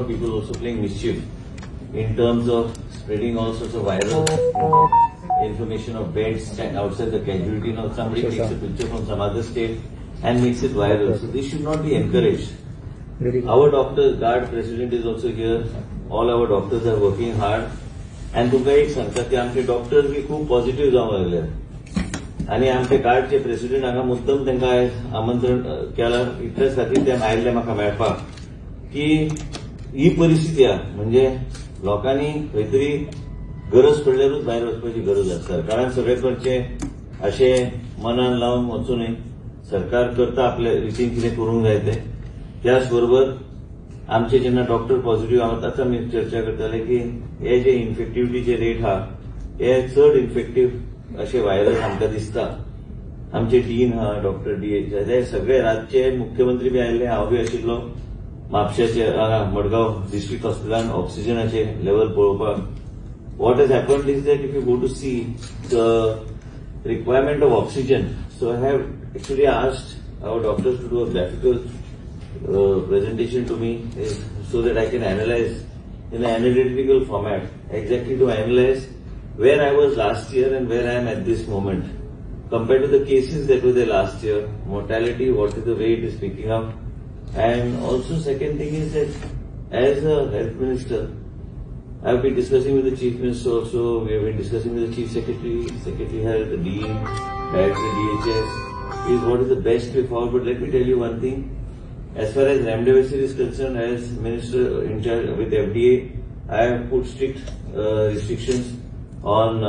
of people also playing mischief in terms of spreading all sorts of viral information of beds outside the casualty. Now somebody takes a picture from some other state and makes it viral. So this should not be encouraged. Our doctors, guard president is also here. All our doctors are working hard. And तुमका एक सांगता की आमचे doctors B खूप positive जावंक लागले आणि आमचे गार्डचे प्रेसिडेंट हांगा मुद्दम तांकां आमंत्रण केलां इतलेच खातीर ते आयिल्ले म्हाका मेळपाक की ही परिस्थिती आहा म्हणजे लोकांनी खंय तरी गरज पडल्यारूच भायर वचपाची गरज आसा. सरकारान सगळे करचे अशें मनान लावन वचूं न्हय. सरकार करता आपल्या रितीन कितें करूंक जाय तें. त्याच बरोबर आमचे जेन्ना डॉक्टर पॉझिटिव्ह आतां आमी चर्चा करताले की हे जे इन्फेक्टिव्हिटीचे रेट आहा हे चड इन्फेक्टिव्ह अशें व्हायरस आमकां दिसता. आमचे डीन आहा डॉक्टर डीएच हे सगळे राज्याचे मुख्यमंत्री बी आयिल्ले, हांव बी आशिल्लो म्हापशाचे मडगांव डिस्ट्रिक्ट हॉस्पिटलान ऑक्सिजनाचे लेवल पळोवपाक. What has happened is that if you go to see the requirement of oxygen, so I have actually asked our doctors to do a graphical presentation to me so that I can analyze in an analytical format exactly to analyze where I was last year and where I am at this moment compared to the cases that were there last year, mortality, what is the way it is picking up, and also second thing is that as a health minister, I have been discussing with the Chief Minister also, we have been discussing with the Chief Secretary, Secretary Health, the Dean, Director DHS, is what is the best way forward. But let me tell you one thing, as far as remdesivir is concerned, as Minister in charge with FDA, I have put strict restrictions on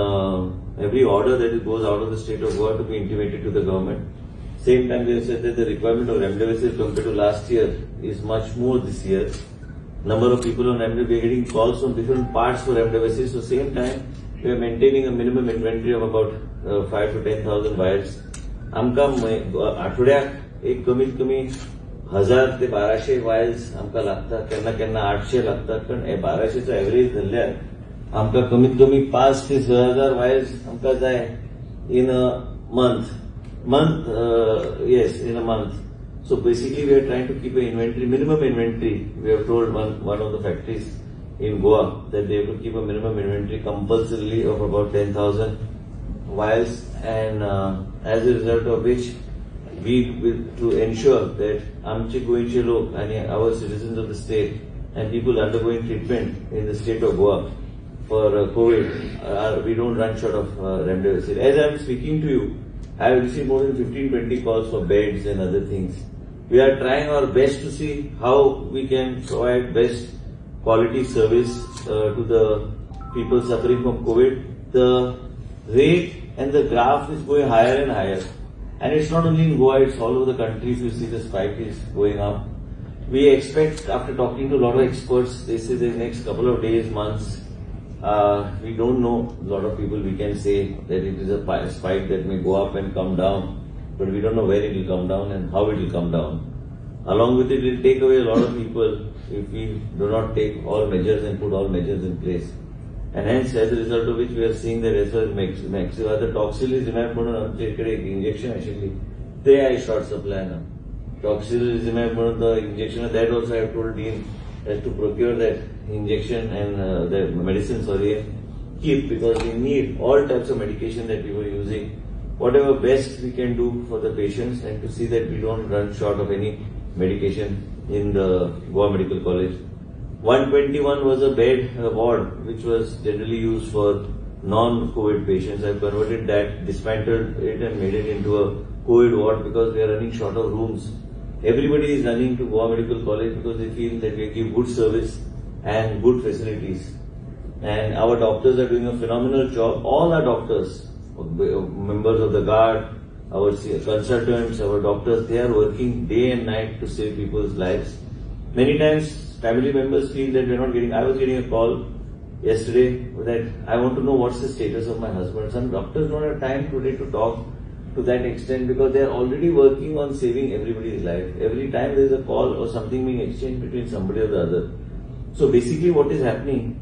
every order that goes out of the state of Goa to be intimated to the government. Same time they have said that the requirement of remdesivir compared to last year is much more this year. Number of people on remdesivir, we are getting calls from different parts for remdesivir. So same time, we are maintaining a minimum inventory of about 5 to 10,000 vials. आमकां आठवड्याक एक कमीत कमी 1000 ते 1200 vials आमकां लागतात. केन्ना केन्ना 800 लागतात. पण 1200चो एव्हरेज धरल्यार आमकां कमीत कमी 5 ते 6000 वायल्स आमकां जाय इन अ month. Yes, in a month. So basically we are trying to keep an inventory, minimum inventory. We have told one of the factories in Goa that they have to keep a minimum inventory compulsorily of about 10,000 vials, and as a result of which we will to ensure that amche goinche lok and our citizens of the state and people undergoing treatment in the state of Goa for COVID, we don't run short of remdesivir. As I am speaking to you, I have received more than 15-20 calls for beds and other things. We are trying our best to see how we can provide best quality service to the people suffering from COVID. The rate and the graph is going higher and higher. And it's not only in Goa, it's all over the country. If you see the spike is going up. We expect, after talking to a lot of experts, they say the next couple of days, months, we don't know. A lot of people, we can say that it is a spike that may go up and come down. But we don't know where it will come down and how it will come down. Along with it, it will take away a lot of people if we do not take all measures and put all measures in place. And hence, as a result of which, we are seeing that as far as Mexico, the toxilizumab म्हणून आमचे इकडे एक injection आशिल्ली ते आहे short supply now. Toxilizumab म्हणून the injection, that also I have told Dean has to procure that injection and the medicine, keep, because we need all types of medication that we were using. Whatever best we can do for the patients and to see that we don't run short of any medication in the Goa Medical College. 121 was a bed ward which was generally used for non-COVID patients. I've converted that, dismantled it and made it into a COVID ward because we are running short of rooms. Everybody is running to Goa Medical College because they feel that we give good service and good facilities. And our doctors are doing a phenomenal job. All our doctors, members of the guard, our consultants, our doctors, they are working day and night to save people's lives. Many times family members feel that we're not getting, I was getting a call yesterday that I want to know what's the status of my husband. Some doctors don't have time today to talk to that extent because they are already working on saving everybody's life. Every time there is a call or something being exchanged between somebody or the other. So basically what is happening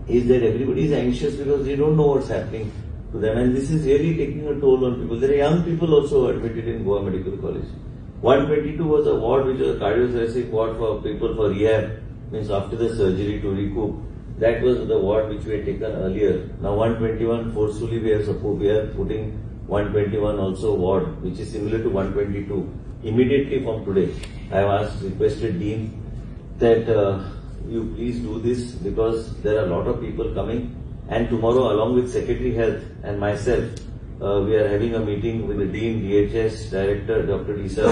is that everybody is anxious because they don't know what's happening to them, and this is really taking a toll on people. There are young people also admitted in Goa Medical College. 122 was a ward which was a cardiothoracic ward for people for rehab, means after the surgery to recoup. That was the ward which we had taken earlier. Now 121 forcefully we are putting 121 also ward, which is similar to 122. Immediately from today, I have requested Dean that you please do this, because there are a lot of people coming, and tomorrow along with Secretary Health and myself, we are having a meeting with the Dean, DHS, Director Dr. Disa,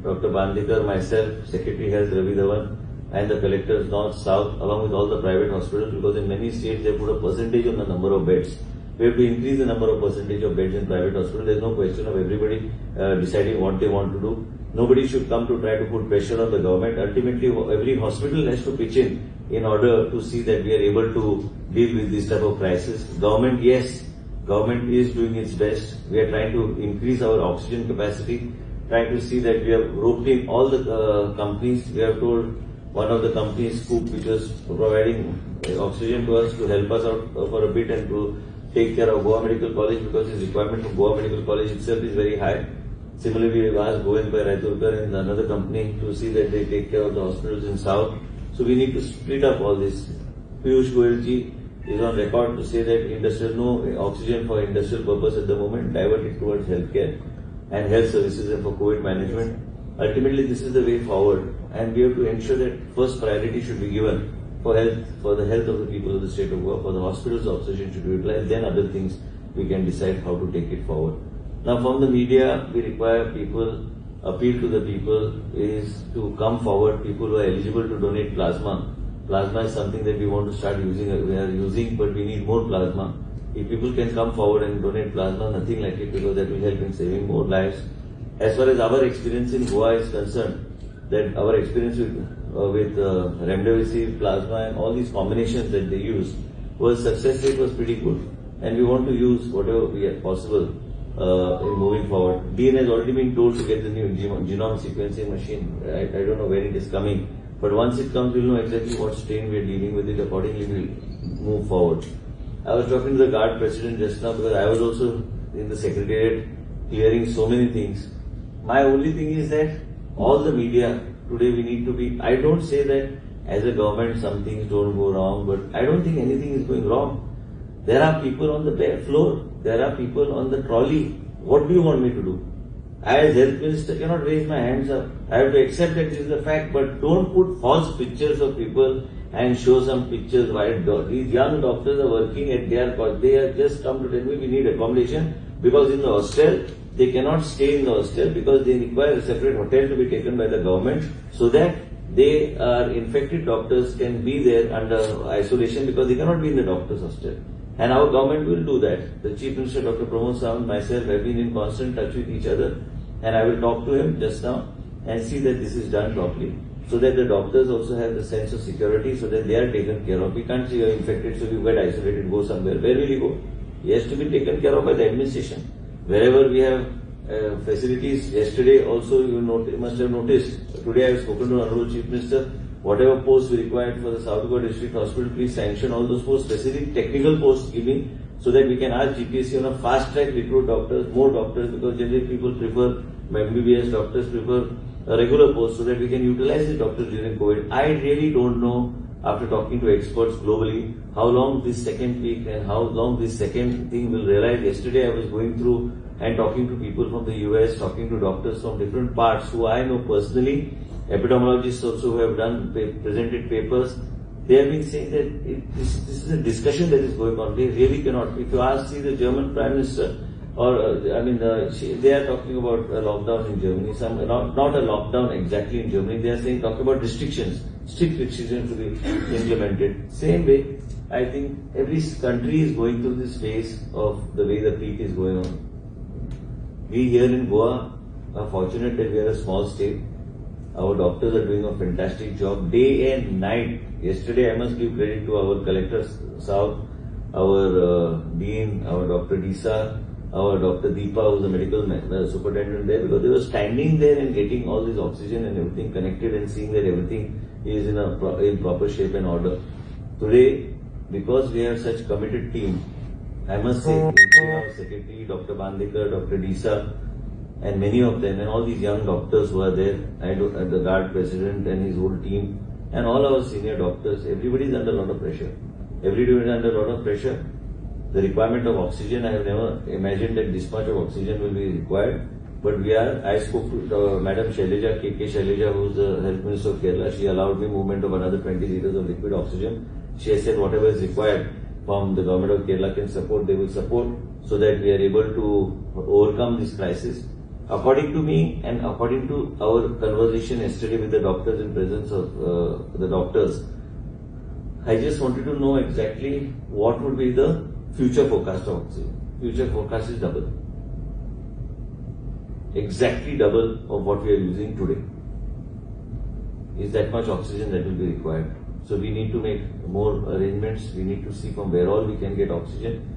Dr. Bandekar, myself, Secretary Health Ravi Dhawan, and the collectors North, South, along with all the private hospitals, because in many states they put a percentage on the number of beds. We have to increase the number of percentage of beds in private hospitals. There is no question of everybody deciding what they want to do. Nobody should come to try to put pressure on the government. Ultimately, every hospital has to pitch in order to see that we are able to deal with this type of crisis. Government, yes, government is doing its best. We are trying to increase our oxygen capacity, trying to see that we have roped in all the companies. We have told one of the companies, Scoop, which was providing oxygen to us, to help us out for a bit and to take care of Goa Medical College, because its requirement for Goa Medical College itself is very high. Similarly, we have asked Goenka Raiturkar and another company to see that they take care of the hospitals in South. So we need to split up all this. Piyush Goyal ji is on record to say that no oxygen for industrial purpose at the moment, divert it towards healthcare and health services and for COVID management. Ultimately, this is the way forward, and we have to ensure that first priority should be given for health, for the health of the people of the state of Goa, for the hospitals oxygen should be utilized, then other things we can decide how to take it forward. Now from the media, we require people, appeal to the people is to come forward, people who are eligible to donate plasma. Plasma is something that we want to start using, we are using, but we need more plasma. If people can come forward and donate plasma, nothing like it, because that will help in saving more lives. As far as our experience in Goa is concerned, that our experience with remdesivir, plasma and all these combinations that they use, was success rate was pretty good, and we want to use whatever we are possible in moving forward. Dean has already been told to get the new genome sequencing machine. I don't know when it is coming, but once it comes, we'll know exactly what strain we are dealing with it. Accordingly, we'll move forward. I was talking to the guard president just now, because I was also in the secretariat hearing so many things. My only thing is that all the media today, we need to be, I don't say that as a government some things don't go wrong, but I don't think anything is going wrong. There are people on the bare floor, there are people on the trolley. What do you want me to do? I as health minister cannot raise my hands up. I have to accept that this is a fact, but don't put false pictures of people and show some pictures while these young doctors are working at their cost. They have just come to tell me we need accommodation, because in the hostel, they cannot stay in the hostel because they require a separate hotel to be taken by the government, so that they are infected doctors can be there under isolation, because they cannot be in the doctor's hostel. And our government will do that. The Chief Minister, Dr. Pramod Sawant, myself have been in constant touch with each other, and I will talk to him just now and see that this is done properly, so that the doctors also have the sense of security, so that they are taken care of. We can't say you are infected, so you get isolated, go somewhere. Where will you go? He has to be taken care of by the administration. Wherever we have facilities, yesterday also you must have noticed, today I have spoken to Honorable Chief Minister, whatever posts we required for the South Goa District Hospital, please sanction all those posts, specific technical posts given, so that we can ask GPSC on a fast track recruit doctors, more doctors, because generally people prefer, MBBS doctors prefer a regular post, so that we can utilize the doctors during COVID. I really don't know, after talking to experts globally, how long this second peak and how long this second thing will realize. Yesterday I was going through and talking to people from the US, talking to doctors from different parts who I know personally, epidemiologists also who have presented papers. They have been saying that this is a discussion that is going on. They really cannot. If you see the German Prime Minister, or they are talking about a lockdown in Germany. Not a lockdown exactly in Germany. They are talking about restrictions, strict restrictions to be implemented. Same way, I think every country is going through this phase of the way the peak is going on. We here in Goa are fortunate that we are a small state. Our doctors are doing a fantastic job day and night. Yesterday, I must give credit to our collector South, our Dean, our Dr. Disa, our Dr. Deepa, who is the medical superintendent there, because they were standing there and getting all this oxygen and everything connected and seeing that everything is in proper shape and order. Today, because we have such committed team, I must say, our secretary, Dr. Bandekar, Dr. Disa, and many of them, and all these young doctors who are there, the guard president and his whole team, and all our senior doctors, everybody is under a lot of pressure. Everybody is under a lot of pressure. The requirement of oxygen, I have never imagined that this much of oxygen will be required. But I spoke to Madam Shailaja, K.K. Shailaja, who is the Health Minister of Kerala. She allowed me movement of another 20 liters of liquid oxygen. She has said whatever is required from the government of Kerala can support, they will support, so that we are able to overcome this crisis. According to me and according to our conversation yesterday with the doctors in presence of the doctors, I just wanted to know exactly what would be the future forecast of oxygen. Future forecast is double. Exactly double of what we are using today. Is that much oxygen that will be required. So we need to make more arrangements. We need to see from where all we can get oxygen.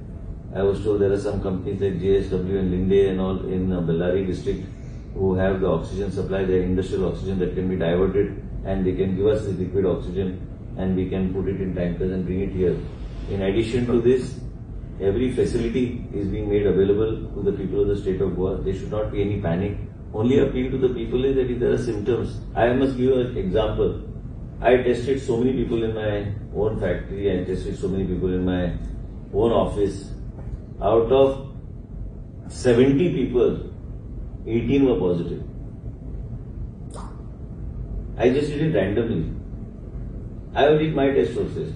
I was told there are some companies like JSW and Linde and all in Bellary district who have the oxygen supply, their industrial oxygen that can be diverted, and they can give us the liquid oxygen and we can put it in tankers and bring it here. In addition to this, every facility is being made available to the people of the state of Goa. There should not be any panic. Only appeal to the people is that if there are symptoms. I must give you an example. I tested so many people in my own factory, I tested so many people in my own office. Out of 70 people, 18 were positive. I just did it randomly. I did my test also.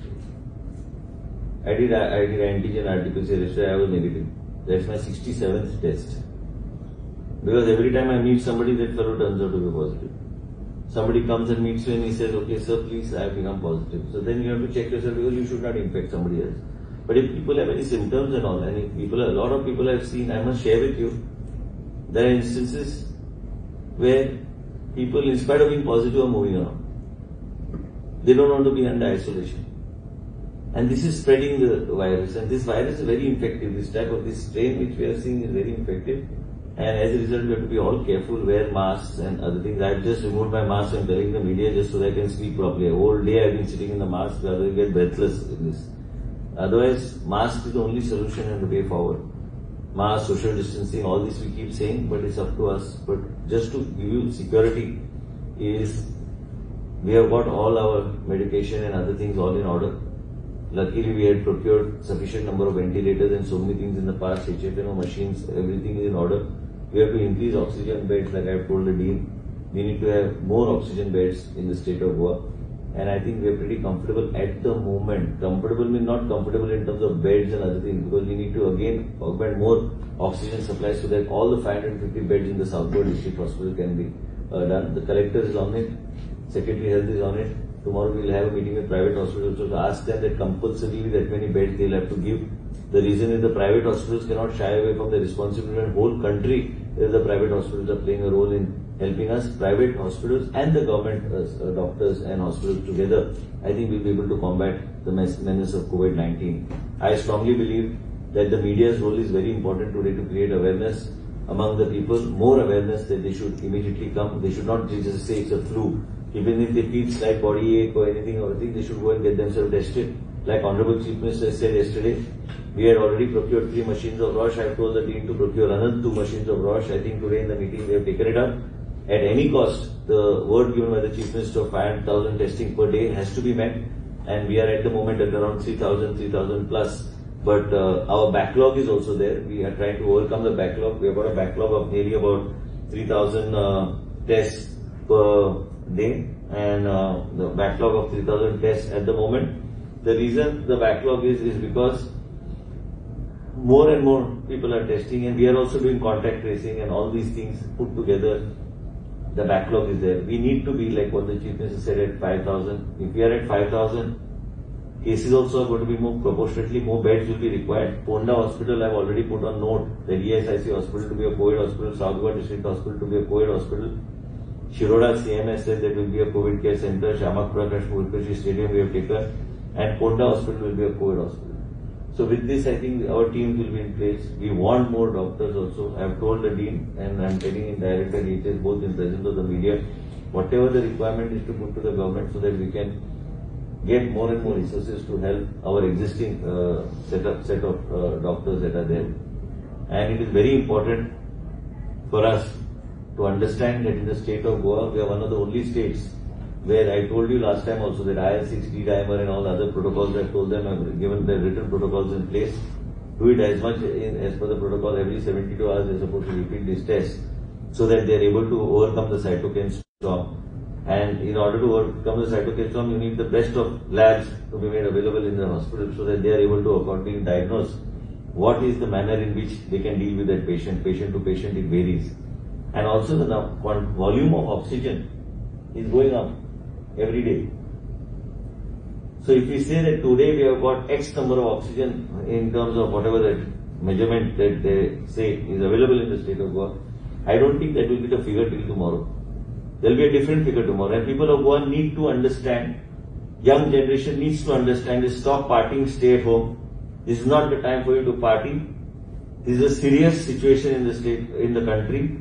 I did antigen RT-PCR yesterday, I was negative. That's my 67th test. Because every time I meet somebody, that fellow turns out to be positive. Somebody comes and meets you and he says, okay sir, please, I have become positive. So then you have to check yourself because you should not infect somebody else. But if people have any symptoms and all, and if a lot of people I've seen, I must share with you, there are instances where people, in spite of being positive, are moving around. They don't want to be under isolation. And this is spreading the virus. And this virus is very infective. This strain which we are seeing is very infective. And as a result, we have to be all careful, wear masks and other things. I've just removed my mask and telling the media just so that I can speak properly. A whole day I've been sitting in the mask, rather than get breathless in this. Otherwise, mask is the only solution and the way forward. Mask, social distancing, all this we keep saying, but it's up to us. But just to give you security is, we have got all our medication and other things all in order. Luckily, we had procured sufficient number of ventilators and so many things in the past, HFNO machines, everything is in order. We have to increase oxygen beds, like I have told the Dean. We need to have more oxygen beds in the state of Goa. And I think we are pretty comfortable at the moment. Comfortable means not comfortable in terms of beds and other things, because we need to again augment more oxygen supply so that all the 550 beds in the South Goa District Hospital can be done. The collector is on it, Secretary Health is on it. Tomorrow we will have a meeting with private hospitals to ask them that compulsorily that many beds they will have to give. The reason is the private hospitals cannot shy away from the responsibility, and whole country, the private hospitals are playing a role in helping us. Private hospitals and the government doctors and hospitals together, I think we'll be able to combat the menace of COVID-19. I strongly believe that the media's role is very important today to create awareness among the people, more awareness that they should immediately come. They should not just say it's a flu. Even if they feel slight body ache or anything, they should go and get themselves tested. Like Honorable Chief Minister said yesterday, we had already procured 3 machines of Roche. I have told the Dean to procure another 2 machines of Roche. I think today in the meeting they have taken it up. At any cost, the word given by the Chief Minister of 5,000 testing per day has to be met. And we are at the moment at around 3,000, 3,000 plus. But our backlog is also there. We are trying to overcome the backlog. We have got a backlog of nearly about 3,000 tests per day, and the backlog of 3,000 tests at the moment. The reason the backlog is because more and more people are testing, and we are also doing contact tracing and all these things put together. The backlog is there. We need to be like what the Chief Minister said at 5,000. If we are at 5,000, cases also are going to be more proportionately, more beds will be required. Ponda Hospital, I have already put on note the ESIC hospital to be a COVID hospital, South Goa District Hospital to be a COVID hospital. Shiroda CMS said that will be a COVID care center. Shamakpura Kashmir Stadium we have taken, and Ponda Hospital will be a COVID hospital. So with this, I think our team will be in place. We want more doctors also. I have told the Dean, and I am telling in direct details, both in presence of the media, whatever the requirement is to put to the government so that we can get more and more resources to help our existing set of doctors that are there. And it is very important for us to understand that in the state of Goa, we are one of the only states where I told you last time also that IL-6, D-dimer and all other protocols I've told them, I've given the written protocols in place. Do it as much as per the protocol. Every 72 hours they're supposed to repeat this test so that they're able to overcome the cytokine storm. And in order to overcome the cytokine storm, you need the best of labs to be made available in the hospital so that they are able to accordingly diagnose what is the manner in which they can deal with that patient. Patient to patient it varies. And also the volume of oxygen is going up every day. So if we say that today we have got X number of oxygen in terms of whatever that measurement that they say is available in the state of Goa, I don't think that will be the figure till tomorrow. There will be a different figure tomorrow. And people of Goa need to understand, young generation needs to understand is stop partying, stay at home. This is not the time for you to party. This is a serious situation in the state, in the country.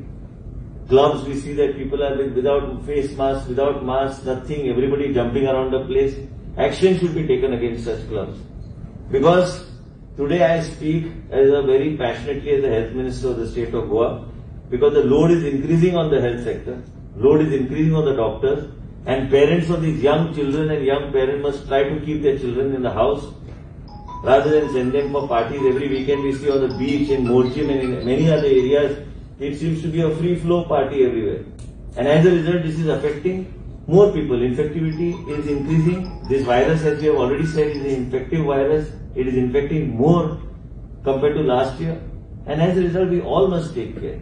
Clubs, we see that people are without face masks, without masks, nothing, everybody jumping around the place. Action should be taken against such clubs. Because today I speak as a very passionately as the health minister of the state of Goa, because the load is increasing on the health sector, load is increasing on the doctors, and parents of these young children and young parents must try to keep their children in the house rather than send them for parties. Every weekend we see on the beach, in Morjim and in many other areas, it seems to be a free-flow party everywhere. And as a result, this is affecting more people. Infectivity is increasing. This virus, as we have already said, is an infective virus. It is infecting more compared to last year. And as a result, we all must take care.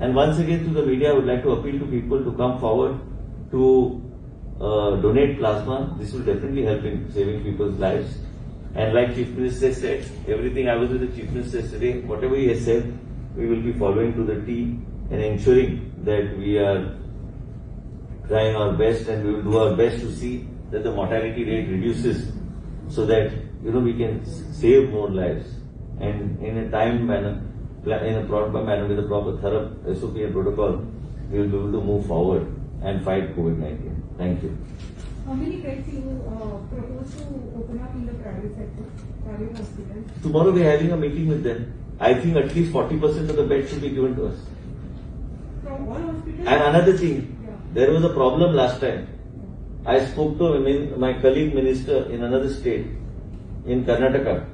And once again, to the media, I would like to appeal to people to come forward to donate plasma. This will definitely help in saving people's lives. And like Chief Minister said, everything, I was with the Chief Minister yesterday, whatever he has said, we will be following to the T and ensuring that we are trying our best, and we will do our best to see that the mortality rate reduces so that we can save more lives, and in a timed manner, in a proper manner with a proper thorough SOP and protocol, we will be able to move forward and fight COVID-19. Thank you. How many beds you propose to open up in the private sector, private hospitals? Tomorrow we are having a meeting with them. I think at least 40% of the beds should be given to us. From all hospitals? And another thing, there was a problem last time. I spoke to my colleague minister in another state, in Karnataka,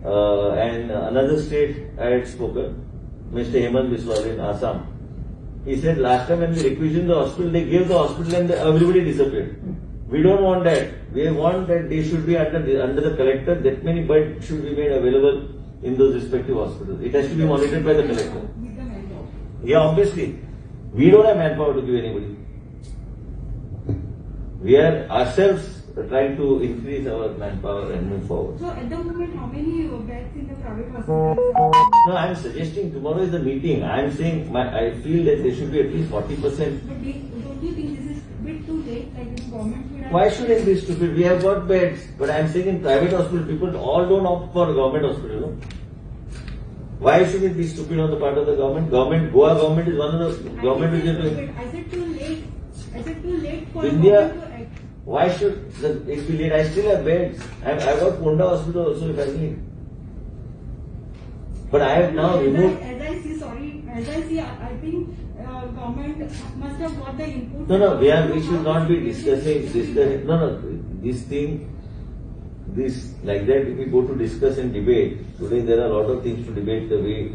and another state I had spoken, Mr. Hemant Biswal in Assam. He said last time when we requisitioned the hospital, they gave the hospital and everybody disappeared. We don't want that. We want that they should be under the collector. That many beds should be made available in those respective hospitals. It has to be monitored by the collector. Yeah, obviously. We don't have manpower to give anybody. We are ourselves trying to increase our manpower and move forward. So at the moment, how many beds in the private hospitals? No, I am suggesting tomorrow is the meeting. I am saying I feel that there should be at least 40%. But don't you think this is a bit too late? Like this government should have... Why should it be stupid? We have got beds. But I am saying in private hospital, people all don't opt for government hospital. No? Why should it be stupid on the part of the government? Goa government is one of the government which is doing. I said too late. I said too late for India. government to act. Why should it be late? I still have beds. I got Punda hospital also if I need. But I have now removed. As I see, I think government must have got the input. No, we should not be discussing. No, this thing, like that, if we go to discuss and debate, today there are a lot of things to debate the way,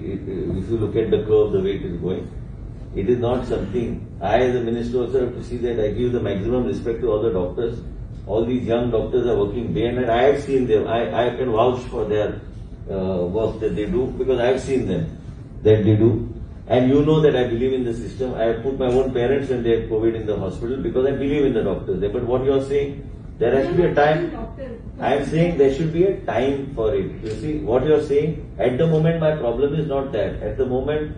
if you look at the curve, the way it is going. It is not something, I as a minister also have to see that I give the maximum respect to all the doctors. All these young doctors are working day and night. I have seen them. I can vouch for their work that they do because I have seen them that they do. And you know that I believe in the system. I have put my own parents when they had COVID in the hospital because I believe in the doctors there. But what you are saying, there has to be a time. I am saying there should be a time for it. You see, what you are saying, at the moment my problem is not that. At the moment,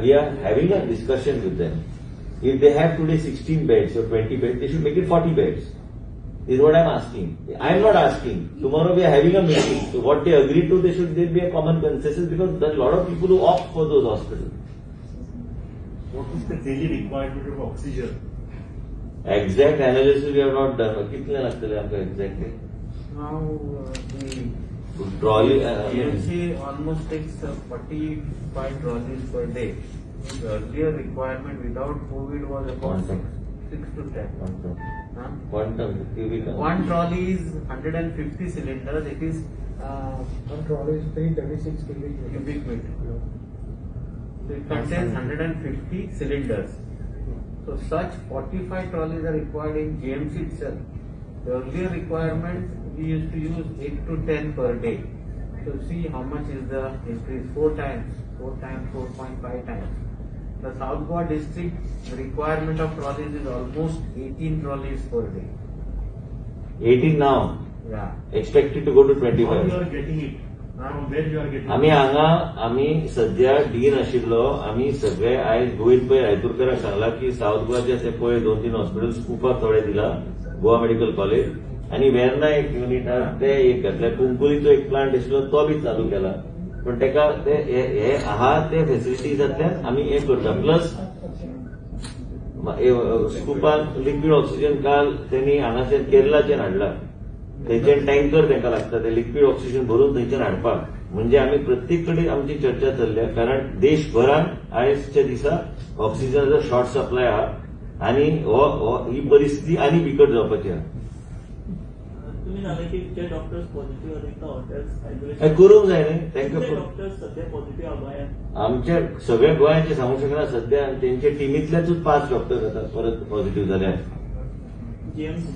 we are having a discussion with them. If they have today 16 beds or 20 beds, they should make it 40 beds. Is what I am asking. I am not asking. Tomorrow we are having a meeting. So what they agreed to, there be a common consensus because there are a lot of people who opt for those hospitals. What is the daily requirement of oxygen? Exact analysis we have not done. कितने लगते हैं आपको exactly? Now the trolley. GMC almost takes 45 trolleys per day. The earlier requirement without COVID was about 6 to 10. Huh? Quantum cubic. One trolley is 150 cylinders. It is One trolley is 336 cubic meter. It contains 150 cylinders. So such 45 trolleys are required in GMC itself. The earlier requirement we used to use 8 to 10 per day. So see how much is the increase? 4 times, 4.5 times. The South Goa district, the requirement of trolleys is almost 18 trolleys per day. 18 now. Yeah. Expected to go to How 25. you are getting it? From where you are getting आम्ही it? हांगा आम्ही सध्या dean आशिल्लो आम्ही सगळे आयज गोविंद पै रायतुरकाराक सांगला की साऊथ गोवाचे ते पळय 2-3 हॉस्पिटल्स कुपाक थोडे दिला गोवा मेडिकल कॉलेज आणि वेर्ना एक युनिट ते एक घातले कुंकुलीचो एक प्लांट आशिल्लो तो बी चालू केला पण तेका ते हे आहा ते फेसिलिटीजांतल्यान आम्ही हे करता प्लस स्कुपान लिक्विड ऑक्सिजन काल त्यांनी हांगासर केरळाच्यान हाडला थंयचे टँकर तांकां लागता ते लिक्विड ऑक्सिजन भरून थंयच्यान हाडपाक म्हणजे आम्ही प्रत्येक कडेन आमची चर्चा चल्ल्या कारण देशभरात आयजच्या दिसा ऑक्सिजनाचो शॉर्ट सप्लाय आहा आणि ही परिस्थिती आनी बिकट जावपाची आहा तुम्ही सांगा की जे डॉक्टर्स पॉझिटिव्ह आहेत त्या हॉटेल्स हें आयसोलेशन करूंक जाय न्ही तांकां डॉक्टर्स सध्या पॉझिटिव्ह गोंयांत आमच्या सगळ्या गोंयाचे सांगूंक शकना सध्या तेंचे टिमींतल्याच 5 डॉक्टर जातात परत पॉझिटिव्ह जाल्यार जीएमसी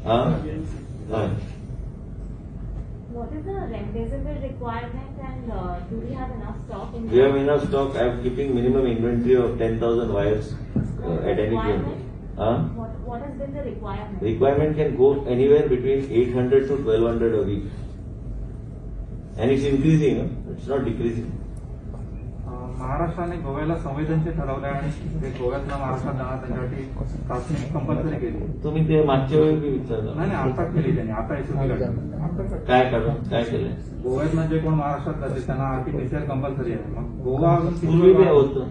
हा जीएमसी हय What is the remdesivir requirement and do we have enough stock in We have enough stock. I am keeping minimum inventory of 10,000 wires at any given. What has been the requirement? Requirement can go anywhere between 800 to 1200 a week. And it's increasing, it's not decreasing. महाराष्ट्राने गोव्याला संवेदनशील ठरवलं आणि ते गोव्यातला महाराष्ट्रात जाणार त्याच्यासाठी चाचणी कंपल्सरी केली. तुम्ही ते मागच्या वेळी बी विचारलं नाही आता केली त्यांनी आता एसओपी काढली. काय काढून काय केलंय गोव्यातनं जे कोण महाराष्ट्रात जाते त्यांना आरटीपीसीआर कंपल्सरी आहे. मग गोवा पूर्वी बी होतं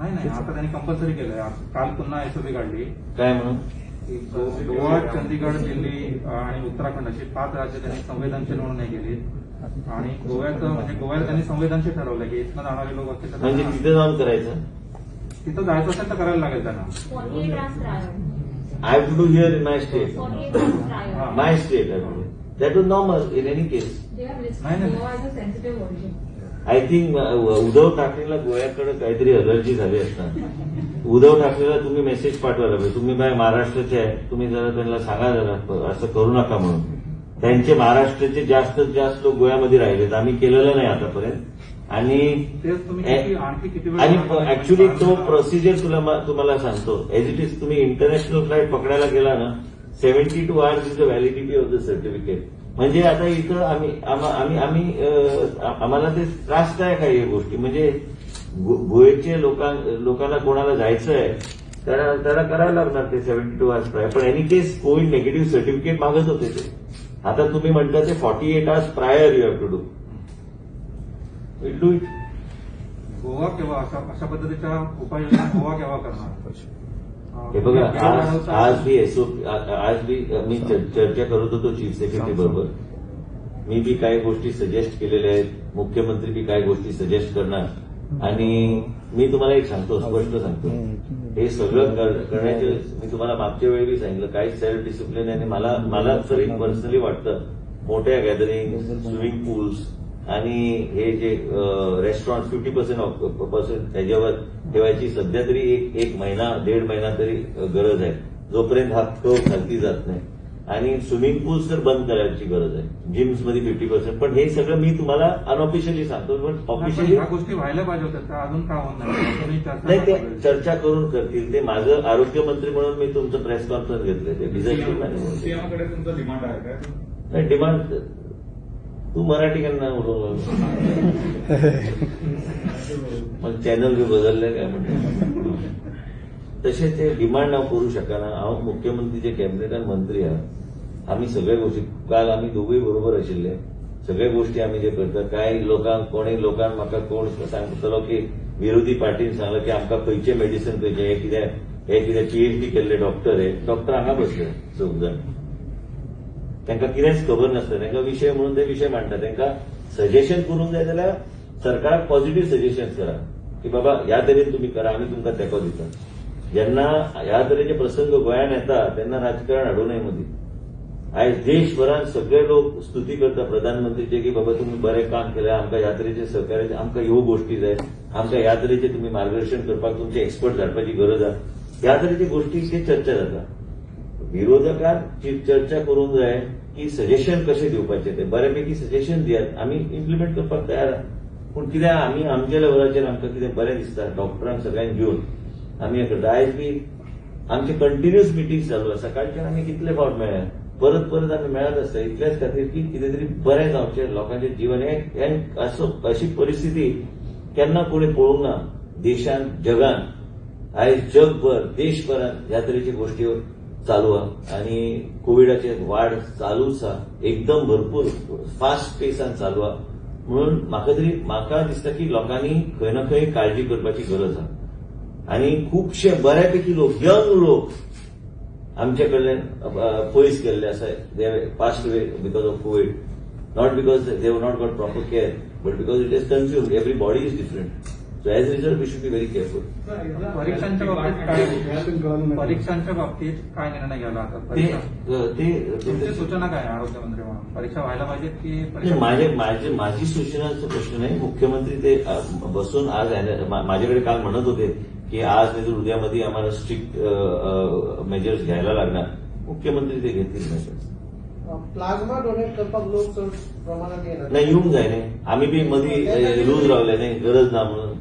नाही आता त्यांनी कंपल्सरी केलंय. काल पुन्हा एसओपी काढली. काय म्हणून गोवा, चंदीगड, दिल्ली आणि उत्तराखंड अशी 5 राज्य त्यांनी संवेदनशील म्हणून नाही केली आणि गोव्याचं म्हणजे गोव्याला त्यांनी संवेदनशील ठरवलं की इथनं जाणारे लोक असतील तर म्हणजे तिथे जाऊन करायचं तिथं जायचं असेल तर करायला लागेल त्यांना. 48 hours prior. I have to do here in my state. 48 hours prior. My state, I have to do. That was normal in any case. They are listed नाही. Goa as a sensitive origin. I think Uddhav ठाकरेला गोव्याकडे काहीतरी allergy झाली असणार. उद्धव ठाकरेला तुम्ही message पाठवायला पाहिजे तुम्ही बाय महाराष्ट्राचे आहे तुम्ही जरा त्यांना सांगा जरा असं करू नका म्हणून. त्यांचे महाराष्ट्राचे जास्तीत जास्त लोक गोव्यामध्ये राहिलेत आम्ही केलेलं नाही आतापर्यंत आणि ऍक्च्युली तो प्रोसिजर तुम्हाला सांगतो एज इट इज तुम्ही इंटरनॅशनल फ्लाईट पकडायला गेला ना 72 hours is the validity of the certificate. म्हणजे आता इथं आम्हाला ते त्रासदायक आहे या गोष्टी म्हणजे गोव्याचे लोकांना कोणाला जायचं आहे त्याला करायला लागणार ते 72 hours प्रायर. पण any case covid negative certificate मागत होते ते. आता तुम्ही म्हणता ते 48 hours prior you have to do. Will do it. Goa केव्हा अशा पद्धतीच्या उपाययोजना गोवा केव्हा करणार. हे बघा आज बी मी चर्चा करत होतो चीफ सेक्रेटरी बरोबर. मी बी काही गोष्टी सजेस्ट केलेल्या आहेत. मुख्यमंत्री बी काही गोष्टी सजेस्ट करणार आणि मी तुम्हाला एक सांगतो स्पष्ट सांगतो हे सगळं करण्याचे मी तुम्हाला मागच्या वेळी बी सांगितलं काही सेल्फ डिसिप्लिन आणि मला तरी पर्सनली वाटतं मोठ्या गॅदरिंग स्विमिंग पूल्स आणि हे जे रेस्टॉरंट 50% त्याच्यावर ठेवायची सध्या तरी एक महिना 1.5 महिना तरी गरज आहे जोपर्यंत हा कव खालती जात नाही. आणि स्विमिंग पूल्स तर बंद करायची गरज आहे. जिम्समध्ये 50%. पण हे सगळं मी तुम्हाला अनऑफिशियली सांगतो पण ऑफिशियली ह्या गोष्टी व्हायला पाहिजे होत्या अजून का होत नाही. ते चर्चा करून करतील. ते माझं आरोग्यमंत्री म्हणून मी तुमचं प्रेस कॉन्फरन्स घेतलंय ते सीएमकडे तुमचं डिमांड आहे काय. नाही डिमांड तू मराठी त्यांना मग चॅनल बी बदलले काय म्हणते तसे ते डिमांड हांव करू शकना. हांव मुख्यमंत्रीचे कॅबिनेटान मंत्री आहात. आम्ही सगळ्या गोष्टी काल आम्ही दोघूय बरोबर आशिल्ले सगळ्या गोष्टी आम्ही जे करता. काय कोणी लोकांक म्हाका कोण सांगतलो की विरोधी पार्टीन सांगलं की आमकां खंयचे मेडिसीन खंयचे हे कितें PhD केल्ले डॉक्टर आहे डॉक्टर हांगा बसले 6 जण. तांकां कितेंच खबर नासता. तांकां विषय म्हणून ते विषय मांडटा. तांकां सजेशन करूंक जाय जाल्यार सरकाराक पॉझिटिव्ह सजेशन करा की बाबा ह्या तरेन तुम्ही करा आम्ही तुमकां तेंको दिता. जेन्ना ह्या तरेचे प्रसंग गोंयांत येता तेन्ना राजकारण हाडूं नये मदीं. आयज देशभरात सगळे लोक स्तुती करता प्रधानमंत्रीचे की बाबा तुम्ही बरें काम केलें, आमकां ह्या तरेचे सहकार्य, आमकां ह्यो गोष्टी जाय, आमकां ह्या तरेचे तुम्ही मार्गदर्शन करपाक तुमचे एक्सपर्ट धाडपाची गरज आसा. ह्या तरेची गोष्टींचेर चर्चा जाता. विरोधकांची चर्चा करूंक जाय की सजेशन कशें दिवपाचें, ते बऱ्यापैकी सजेशन दियात, आमी इम्प्लिमेंट करपाक तयार आहा. पूण कित्याक आमी आमच्या लेवलाचेर आमकां कितें बरें दिसता डॉक्टरांक सगळ्यांक घेवन आमी हें करता. आयज बी आमचे कंटिन्युअस मिटींग चालू आसा. सकाळच्यान आमी कितले फावट मेळ्ळ्या, परत परत आमी मेळत आसता इतल्याच खातीर की कितें तरी बरें जावचें लोकांचें जीवन. अशी परिस्थिती केन्ना कोणी पळोवंक ना देशांत, जगांत. आयज जगभर देशभरात ह्या तरेची गोष्टी चालू आहा आनी कोविडाचे वाड चालूच आहा, एकदम भरपूर फास्ट पेसान चालू आहा. म्हणून म्हाका दिसता की लोकांनी खंय ना खंय काळजी करपाची गरज आहा. आनी खुबशे बऱ्यापैकी लोक, यंग लोक आमचे कडल्यान पयस गेल्ले आसा. They passed away because of COVID, not because they have not got proper care, but because it is confused. Everybody is different. So as result we should be very careful. परीक्षांच्या बाबतीत काय निर्णय घ्यायला आता? तुमची सूचना काय आरोग्यमंत्री म्हणून? परीक्षा व्हायला पाहिजेत की? माझी सूचनाचा प्रश्न नाही. मुख्यमंत्री ते बसून आज माझ्याकडे काल म्हणत होते की आज नाही तर उद्यामध्ये आम्हाला स्ट्रिक्ट मेजर्स घ्यायला लागणार. मुख्यमंत्री ते घेतील मेजर्स. प्लाझ्मा डोनेट करपाक लोक चड प्रमाणात येणार नाही, येऊंक जाय न्ही. आमी बी मदीं लूज रावले न्ही, गरज ना म्हणून.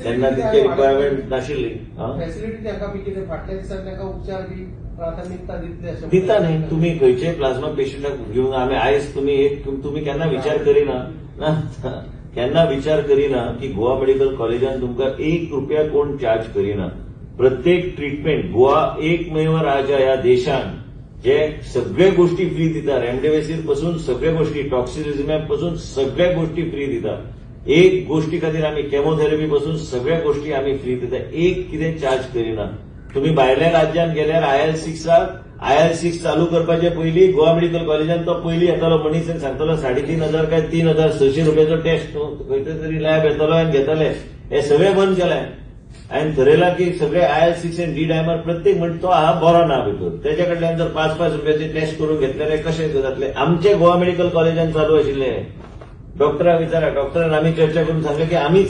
तेन्ना तितके रिक्वायरमेंट नाशिल्ली. फॅसिलिटी ताका बी कितें फाटल्या दिसांनी ताका उपचार बी प्राथमिकता दितले अशें दिता न्ही. तुमी खंयचेय प्लाझ्मा पेशंटाक घेवन आमी आयज तुमी केन्ना विचार करिना केन्ना विचार करिना की गोवा मेडिकल कॉलेजान तुमकां ₹1 कोण चार्ज करिना. प्रत्येक ट्रिटमेंट गोवा एकमेव राज्य ह्या देशान जे सगळे गोष्टी फ्री दिता. रेमडेसिवीर पासून सगळे गोष्टी, टॉक्सिसिझमॅब पासून सगळ्या गोष्टी फ्री दिता. एक गोष्टी खातीर आमी केमोथेरपी पासून सगळ्या गोष्टी आमी फ्री दिता. एक कितें चार्ज करिना. तुम्ही भायल्या राज्यांत गेल्यार IL6 चालू करपाचे पयलीं गोवा मेडिकल कॉलेजान तो पयलीं येतालो मनीस आनी सांगतालो 3,500 काय 3,600 रुपयाचो टेस्ट खंयच्या तरी लॅब येतालो आनी घेताले. हे सगळे बंद केलें. आनी थरयला की सगळे IL6 आनी डी डायमर प्रत्येक म्हणजे तो हा बरो ना भितर. तेच्या कडल्यान जर 5-5 रुपयाचे टेस्ट करून घेतलेले कशे जातले? आमचे गोवा मेडिकल कॉलेजान चालू आशिल्ले. डॉक्टराक विचारा. डॉक्टरान आमी चर्चा करून सांगले की आमी